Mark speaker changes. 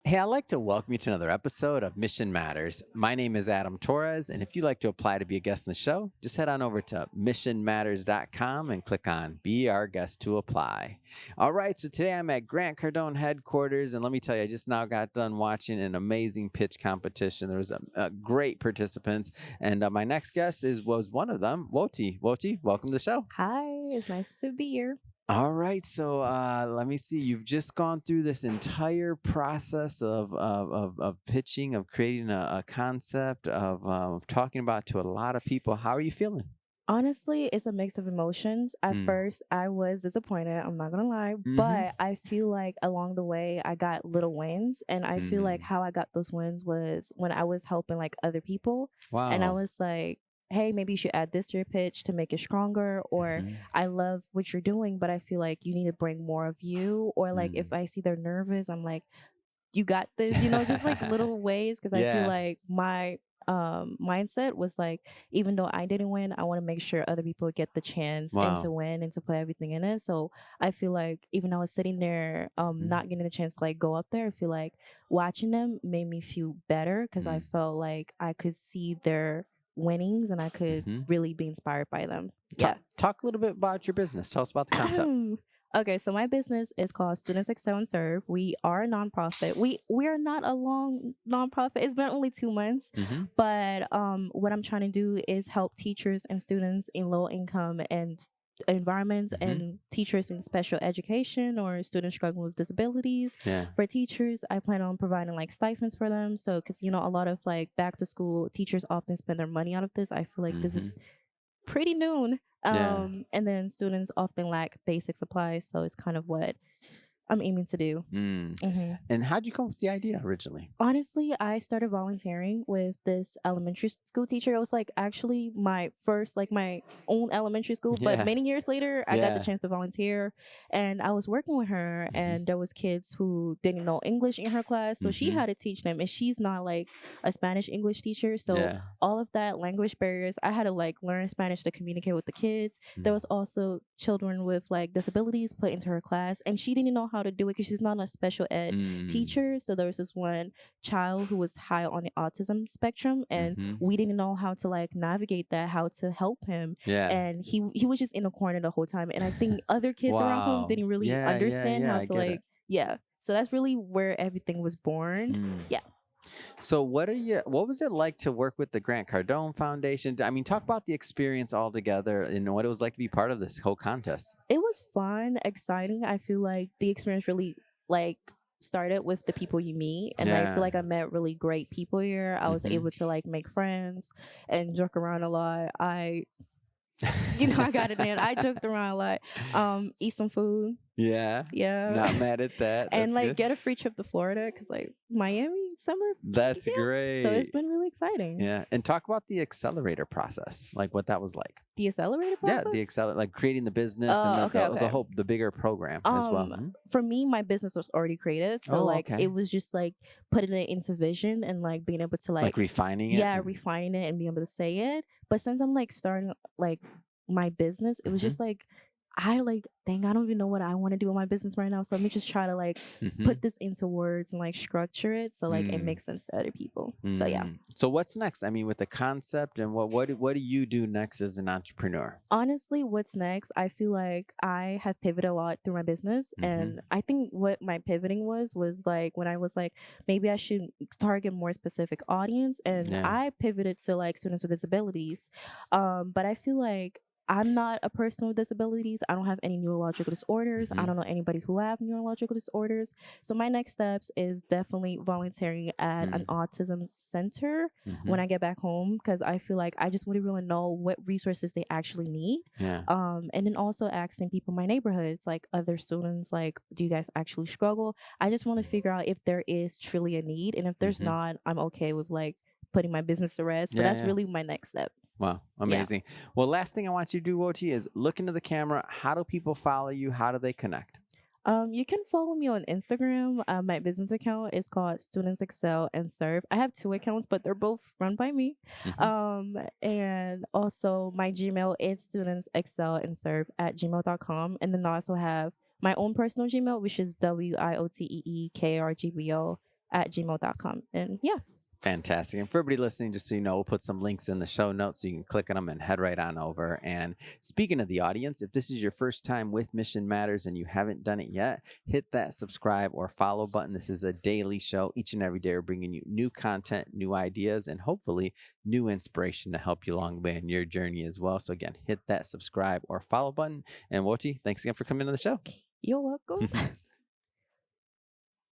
Speaker 1: Hey, I'd like to welcome you to another episode of Mission Matters. My name is Adam Torres, and if you'd like to apply to be a guest in the show, just head on over to missionmatters.com and click on Be Our Guest to apply. All right, so today I'm at Grant Cardone headquarters, and let me tell you, I just now got done watching an amazing pitch competition. There was a great participants, and my next guest was one of them, Wiotee. Wiotee, welcome to the show.
Speaker 2: Hi, it's nice to be here.
Speaker 1: All right, so let me see. You've just gone through this entire process of pitching, of creating a concept, of talking about to a lot of people. How are you feeling?
Speaker 2: Honestly, it's a mix of emotions. At
Speaker 1: Mm.
Speaker 2: first, I was disappointed. I'm not gonna lie,
Speaker 1: Mm-hmm.
Speaker 2: but I feel like along the way, I got little wins, and I feel like
Speaker 1: Mm.
Speaker 2: how I got those wins was when I was helping like other people, and I
Speaker 1: Wow.
Speaker 2: was like, "Hey, maybe you should add this to your pitch to make it stronger," or
Speaker 1: Mm-hmm.
Speaker 2: "I love what you're doing, but I feel like you need to bring more of you," or like if
Speaker 1: Mm.
Speaker 2: I see they're nervous, I'm like, you got this, just like little ways because I feel
Speaker 1: Yeah.
Speaker 2: like my mindset was like, even though I didn't win, I want to make sure other people get the chance and to
Speaker 1: Wow.
Speaker 2: win and to put everything in it. So I feel like even though I was sitting there
Speaker 1: Mm.
Speaker 2: not getting the chance to like go up there, I feel like watching them made me feel better because I
Speaker 1: Mm.
Speaker 2: felt like I could see their winnings and I could
Speaker 1: Mm-hmm.
Speaker 2: really be inspired by them. Yeah.
Speaker 1: Talk a little bit about your business. Tell us about the concept.
Speaker 2: Okay, so my business is called Students Excel and Serve. We are a nonprofit. We are not a long nonprofit. It's been only 2 months,
Speaker 1: Mm-hmm.
Speaker 2: but what I'm trying to do is help teachers and students in low income and environments
Speaker 1: Mm-hmm.
Speaker 2: and teachers in special education or students struggling with disabilities.
Speaker 1: Yeah.
Speaker 2: For teachers, I plan on providing like stipends for them. So, because a lot of like back to school teachers often spend their money out of this. I feel like this
Speaker 1: Mm-hmm.
Speaker 2: is pretty noon.
Speaker 1: Yeah.
Speaker 2: And then students often lack basic supplies, so it's kind of what I'm aiming to do.
Speaker 1: Mm.
Speaker 2: hmm
Speaker 1: And how'd you come up with the idea originally?
Speaker 2: Honestly, I started volunteering with this elementary school teacher. It was like actually my first, like my own elementary school, but
Speaker 1: Yeah.
Speaker 2: many years later, I got the
Speaker 1: Yeah.
Speaker 2: chance to volunteer, and I was working with her,
Speaker 1: Mm-hmm.
Speaker 2: and there was kids who didn't know English in her class, so she
Speaker 1: Mm-hmm.
Speaker 2: had to teach them, and she's not like a Spanish English teacher, so
Speaker 1: Yeah.
Speaker 2: all of that language barriers, I had to like learn Spanish to communicate with the kids. There was also children with like disabilities put into her class, and she didn't know how to do it because she's not a special ed
Speaker 1: Mm.
Speaker 2: teacher. So there was this one child who was high on the autism spectrum, and
Speaker 1: Mm-hmm.
Speaker 2: we didn't know how to like navigate that, how to help him,
Speaker 1: Yeah.
Speaker 2: and he was just in a corner the whole time, and I think other kids around him
Speaker 1: Wow.
Speaker 2: didn't really
Speaker 1: Yeah, yeah,
Speaker 2: understand
Speaker 1: yeah.
Speaker 2: how
Speaker 1: I
Speaker 2: to
Speaker 1: get it.
Speaker 2: like, yeah, so that's really where everything was born.
Speaker 1: Mm.
Speaker 2: Yeah.
Speaker 1: So what was it like to work with the Grant Cardone Foundation? I mean, talk about the experience altogether and what it was like to be part of this whole contest.
Speaker 2: It was fun, exciting. I feel like the experience really like started with the people you meet, and I feel
Speaker 1: Yeah.
Speaker 2: like I met really great people here. I was
Speaker 1: Mm-hmm.
Speaker 2: able to like make friends and joke around a lot. I got it in. I joked around a lot. Eat some food.
Speaker 1: Yeah.
Speaker 2: Yeah.
Speaker 1: Not mad at that.
Speaker 2: And
Speaker 1: That's
Speaker 2: like
Speaker 1: good.
Speaker 2: get a free trip to Florida because like Miami summer.
Speaker 1: That's
Speaker 2: Yeah. So it's
Speaker 1: great.
Speaker 2: been really exciting.
Speaker 1: Yeah. And talk about the accelerator process, like what that was like.
Speaker 2: The accelerator
Speaker 1: Yeah,
Speaker 2: process.
Speaker 1: the accelerate, like creating the business and
Speaker 2: Oh,
Speaker 1: the
Speaker 2: okay,
Speaker 1: the, the
Speaker 2: okay.
Speaker 1: whole the bigger program as well. Mhm.
Speaker 2: For me, my business was already created, so
Speaker 1: Oh,
Speaker 2: like it
Speaker 1: okay.
Speaker 2: was just like putting it into vision and like being able to
Speaker 1: Like
Speaker 2: like,
Speaker 1: refining it.
Speaker 2: yeah, refining it and being able to say it. But since I'm like starting like my business, it was
Speaker 1: Mhm.
Speaker 2: just like I like, dang, I don't even know what I want to do with my business right now. So let me just try to like
Speaker 1: Mhm.
Speaker 2: put this into words and like structure it so like it
Speaker 1: Mm.
Speaker 2: makes sense to other people. So yeah.
Speaker 1: Mm. So what's next? I mean, with the concept and what do you do next as an entrepreneur?
Speaker 2: Honestly, what's next? I feel like I have pivoted a lot through my business.
Speaker 1: Mhm.
Speaker 2: And I think what my pivoting was like when I was like, maybe I should target more specific audience. And
Speaker 1: Yeah.
Speaker 2: I pivoted to like students with disabilities. But I feel like I'm not a person with disabilities. I don't have any neurological disorders. I
Speaker 1: Mhm.
Speaker 2: don't know anybody who have neurological disorders. So my next steps is definitely volunteering at an
Speaker 1: Mm.
Speaker 2: autism center
Speaker 1: Mhm.
Speaker 2: when I get back home because I feel like I just want to really know what resources they actually need.
Speaker 1: Yeah.
Speaker 2: And then also asking people in my neighborhoods, like other students, like, do you guys actually struggle? I just want to figure out if there is truly a need, and if there's
Speaker 1: Mhm.
Speaker 2: not, I'm okay with like putting my business to rest. But
Speaker 1: Yeah,
Speaker 2: that's
Speaker 1: yeah.
Speaker 2: really my next step.
Speaker 1: Wow,
Speaker 2: Yeah.
Speaker 1: amazing. Well, last thing I want you to do, Woti, is look into the camera. How do people follow you? How do they connect?
Speaker 2: You can follow me on Instagram. My business account is called Students Excel and Serve. I have two accounts, but they're both run by me.
Speaker 1: Mhm.
Speaker 2: And also my Gmail is Students Excel and Serve at gmail.com. And then I also have my own personal Gmail, which is WIOTEEKRGBO mission.matters@gmail.com. And yeah.
Speaker 1: Fantastic. And for everybody listening, just so you know, we'll put some links in the show notes so you can click on them and head right on over. And speaking of the audience, if this is your first time with Mission Matters and you haven't done it yet, hit that subscribe or follow button. This is a daily show. Each and every day, we're bringing you new content, new ideas, and hopefully new inspiration to help you along the way in your journey as well. So again, hit that subscribe or follow button. And Wiotee, thanks again for coming to the show.
Speaker 2: You're welcome.